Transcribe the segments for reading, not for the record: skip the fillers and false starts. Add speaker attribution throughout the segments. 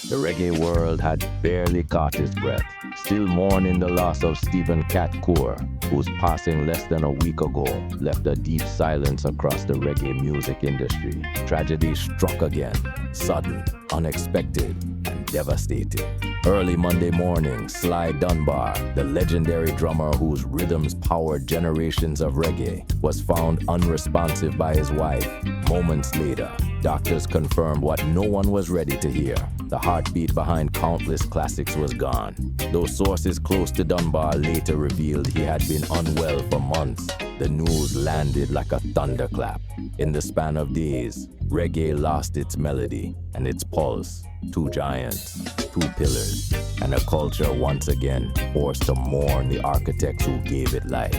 Speaker 1: The reggae world had barely caught his breath, still mourning the loss of Stephen "Cat" Coore, whose passing less than a week ago left a deep silence across the reggae music industry. Tragedy struck again, sudden, unexpected, and devastating. Early Monday morning, Sly Dunbar, the legendary drummer whose rhythms powered generations of reggae, was found unresponsive by his wife. Moments later, doctors confirmed what no one was ready to hear. The heartbeat behind countless classics was gone. Though sources close to Dunbar later revealed he had been unwell for months, the news landed like a thunderclap. In the span of days, reggae lost its melody and its pulse. Two giants, two pillars, and a culture once again forced to mourn the architects who gave it life.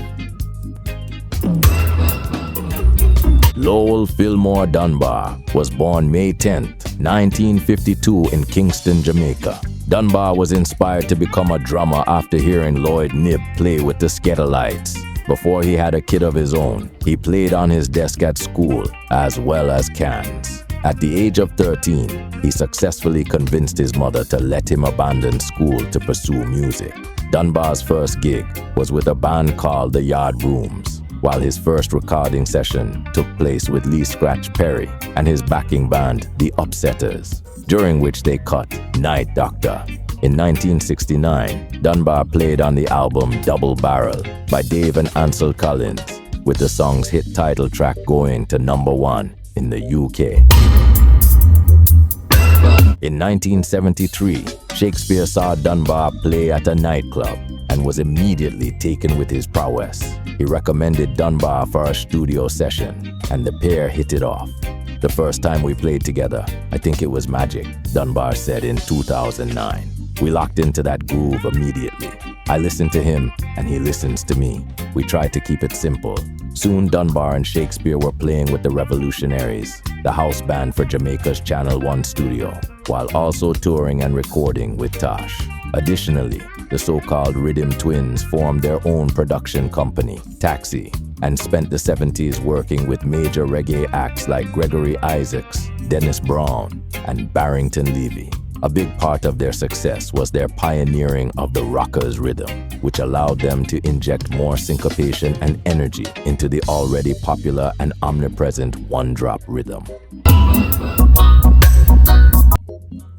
Speaker 1: Lowell Fillmore Dunbar was born May 10, 1952 in Kingston, Jamaica. Dunbar was inspired to become a drummer after hearing Lloyd Knibb play with the Skettleites. Before he had a kid of his own, he played on his desk at school as well as cans. At the age of 13, he successfully convinced his mother to let him abandon school to pursue music. Dunbar's first gig was with a band called the Yard Rooms, while his first recording session took place with Lee Scratch Perry and his backing band, the Upsetters, during which they cut Night Doctor. In 1969, Dunbar played on the album Double Barrel by Dave and Ansel Collins, with the song's hit title track going to #1 in the UK. In 1973, Shakespeare saw Dunbar play at a nightclub and was immediately taken with his prowess. He recommended Dunbar for a studio session, and the pair hit it off. "The first time we played together, I think it was magic," Dunbar said in 2009. "We locked into that groove immediately. I listened to him, and he listens to me. We tried to keep it simple." Soon Dunbar and Shakespeare were playing with the Revolutionaries, the house band for Jamaica's Channel 1 studio, while also touring and recording with Tosh. Additionally, the so-called Rhythm Twins formed their own production company, Taxi, and spent the 70s working with major reggae acts like Gregory Isaacs, Dennis Brown, and Barrington Levy. A big part of their success was their pioneering of the rockers rhythm, which allowed them to inject more syncopation and energy into the already popular and omnipresent one-drop rhythm.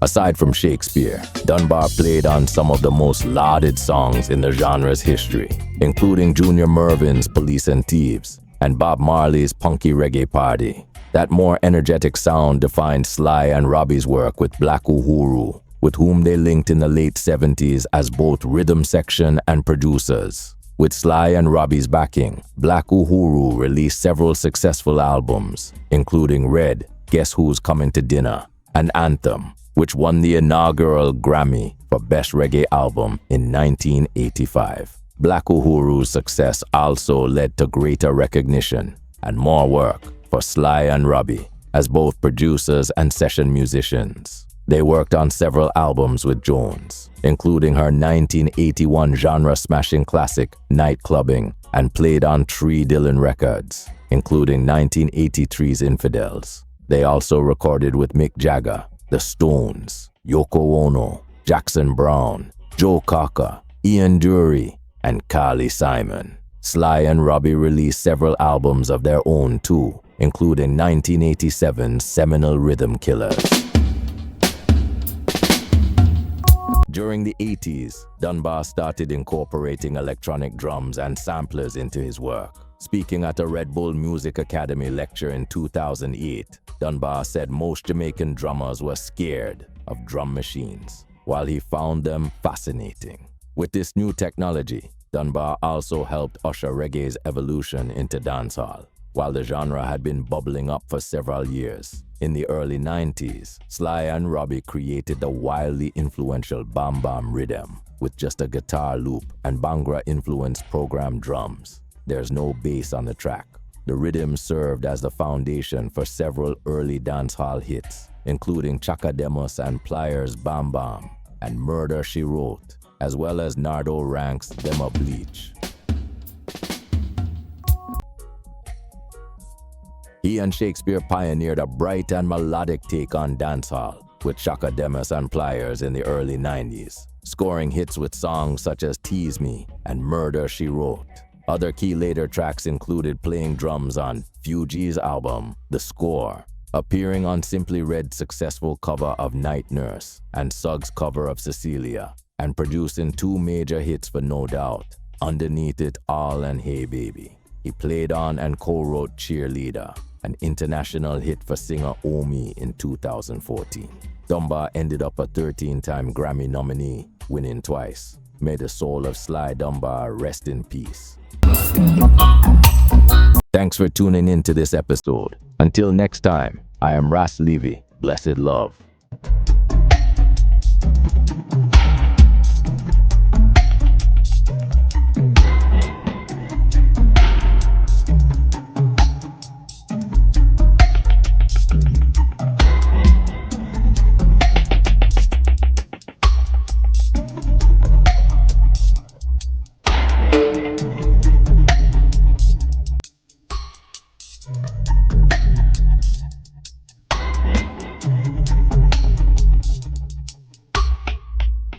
Speaker 1: Aside from Shakespeare, Dunbar played on some of the most lauded songs in the genre's history, including Junior Murvin's Police and Thieves and Bob Marley's Punky Reggae Party. That more energetic sound defined Sly and Robbie's work with Black Uhuru, with whom they linked in the late 70s as both rhythm section and producers. With Sly and Robbie's backing, Black Uhuru released several successful albums, including Red, Guess Who's Coming to Dinner, and Anthem, which won the inaugural Grammy for Best Reggae Album in 1985. Black Uhuru's success also led to greater recognition and more work for Sly and Robbie as both producers and session musicians. They worked on several albums with Jones, including her 1981 genre-smashing classic Night Clubbing, and played on 3 Dylan records, including 1983's Infidels. They also recorded with Mick Jagger, The Stones, Yoko Ono, Jackson Browne, Joe Cocker, Ian Dury, and Carly Simon. Sly and Robbie released several albums of their own too, including 1987's seminal Rhythm Killers. During the 80s, Dunbar started incorporating electronic drums and samplers into his work. Speaking at a Red Bull Music Academy lecture in 2008, Dunbar said most Jamaican drummers were scared of drum machines, while he found them fascinating. With this new technology, Dunbar also helped usher reggae's evolution into dancehall. While the genre had been bubbling up for several years, in the early 90s, Sly and Robbie created the wildly influential Bam Bam rhythm with just a guitar loop and Bhangra-influenced programmed drums. There's no bass on the track. The rhythm served as the foundation for several early dancehall hits, including Chaka Demus and Pliers' Bam Bam and Murder, She Wrote, as well as Nardo Rank's Dema Bleach. He and Shakespeare pioneered a bright and melodic take on dancehall, with Shaka Demus and Pliers in the early 90s, scoring hits with songs such as Tease Me and Murder, She Wrote. Other key later tracks included playing drums on Fugees' album, The Score, appearing on Simply Red's successful cover of Night Nurse and Suggs' cover of Cecilia, and producing two major hits for No Doubt, Underneath It All and Hey Baby. He played on and co-wrote Cheerleader, an international hit for singer Omi in 2014. Dunbar ended up a 13-time Grammy nominee, winning twice. May the soul of Sly Dunbar rest in peace. Thanks for tuning in to this episode. Until next time, I am Ras Levy. Blessed love.